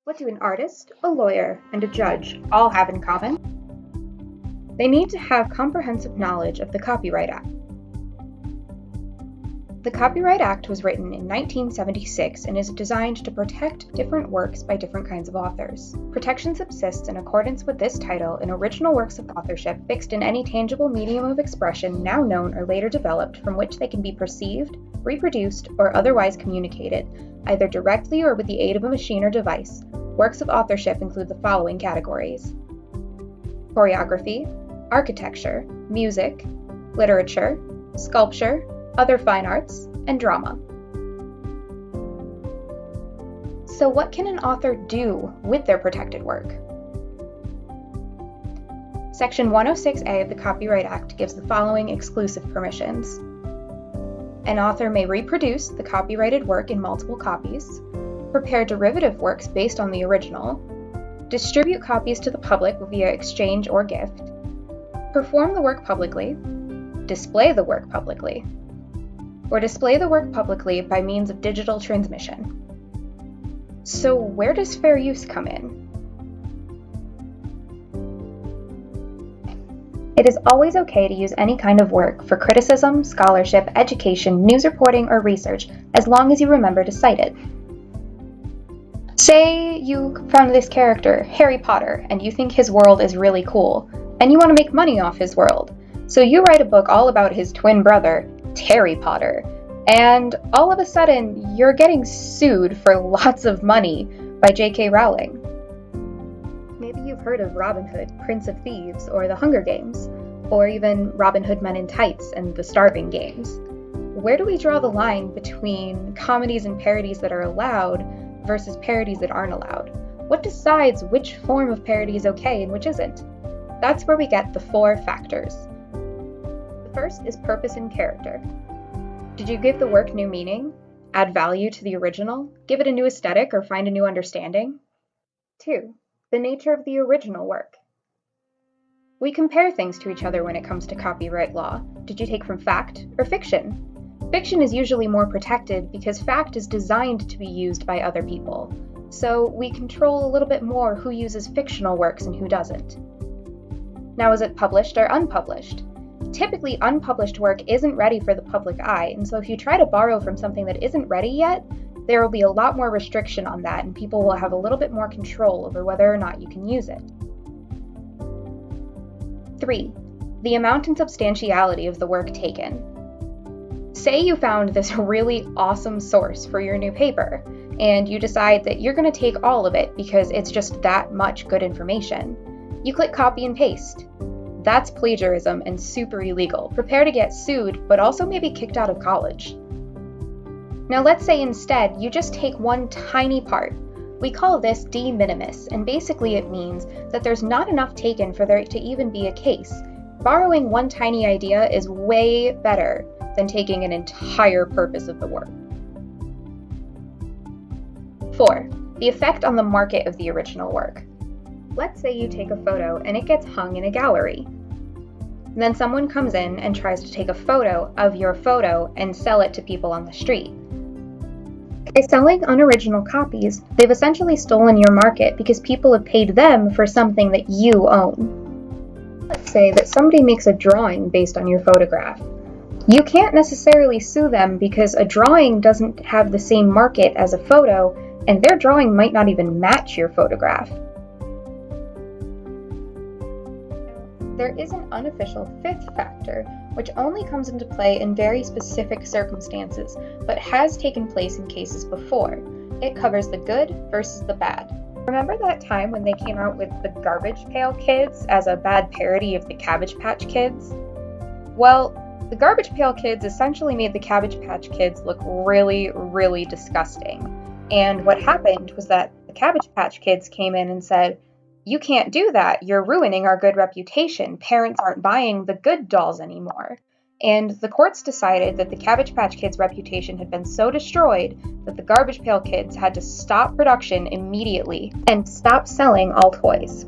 What do an artist, a lawyer, and a judge all have in common? They need to have comprehensive knowledge of the Copyright Act. The Copyright Act was written in 1976 and is designed to protect different works by different kinds of authors. Protection subsists in accordance with this title in original works of authorship fixed in any tangible medium of expression now known or later developed from which they can be perceived, reproduced, or otherwise communicated, either directly or with the aid of a machine or device. Works of authorship include the following categories: choreography, architecture, music, literature, sculpture, other fine arts, and drama. So what can an author do with their protected work? Section 106A of the Copyright Act gives the following exclusive permissions. An author may reproduce the copyrighted work in multiple copies, prepare derivative works based on the original, distribute copies to the public via exchange or gift, perform the work publicly, display the work publicly, or display the work publicly by means of digital transmission. So where does fair use come in? It is always okay to use any kind of work for criticism, scholarship, education, news reporting, or research, as long as you remember to cite it. Say you found this character, Harry Potter, and you think his world is really cool, and you want to make money off his world. So you write a book all about his twin brother, Terry Potter, and all of a sudden you're getting sued for lots of money by J.K. Rowling. Maybe you've heard of Robin Hood, Prince of Thieves, or The Hunger Games, or even Robin Hood Men in Tights and The Starving Games. Where do we draw the line between comedies and parodies that are allowed versus parodies that aren't allowed? What decides which form of parody is okay and which isn't? That's where we get the 4 factors. The first is purpose and character. Did you give the work new meaning? Add value to the original? Give it a new aesthetic or find a new understanding? 2. The nature of the original work. We compare things to each other when it comes to copyright law. Did you take from fact or fiction? Fiction is usually more protected because fact is designed to be used by other people. So we control a little bit more who uses fictional works and who doesn't. Now, is it published or unpublished? Typically, unpublished work isn't ready for the public eye, and so if you try to borrow from something that isn't ready yet, there will be a lot more restriction on that, and people will have a little bit more control over whether or not you can use it. 3. The amount and substantiality of the work taken. Say you found this really awesome source for your new paper, and you decide that you're going to take all of it because it's just that much good information. You click copy and paste. That's plagiarism and super illegal. Prepare to get sued, but also maybe kicked out of college. Now let's say instead you just take one tiny part. We call this de minimis, and basically it means that there's not enough taken for there to even be a case. Borrowing one tiny idea is way better than taking an entire purpose of the work. 4. The effect on the market of the original work. Let's say you take a photo and it gets hung in a gallery. And then someone comes in and tries to take a photo of your photo and sell it to people on the street. By selling unoriginal copies, they've essentially stolen your market because people have paid them for something that you own. Let's say that somebody makes a drawing based on your photograph. You can't necessarily sue them because a drawing doesn't have the same market as a photo, and their drawing might not even match your photograph. There is an unofficial 5th factor, which only comes into play in very specific circumstances, but has taken place in cases before. It covers the good versus the bad. Remember that time when they came out with the Garbage Pail Kids as a bad parody of the Cabbage Patch Kids? Well, the Garbage Pail Kids essentially made the Cabbage Patch Kids look really, really disgusting. And what happened was that the Cabbage Patch Kids came in and said, "You can't do that. You're ruining our good reputation. Parents aren't buying the good dolls anymore." And the courts decided that the Cabbage Patch Kids' reputation had been so destroyed that the Garbage Pail Kids had to stop production immediately and stop selling all toys.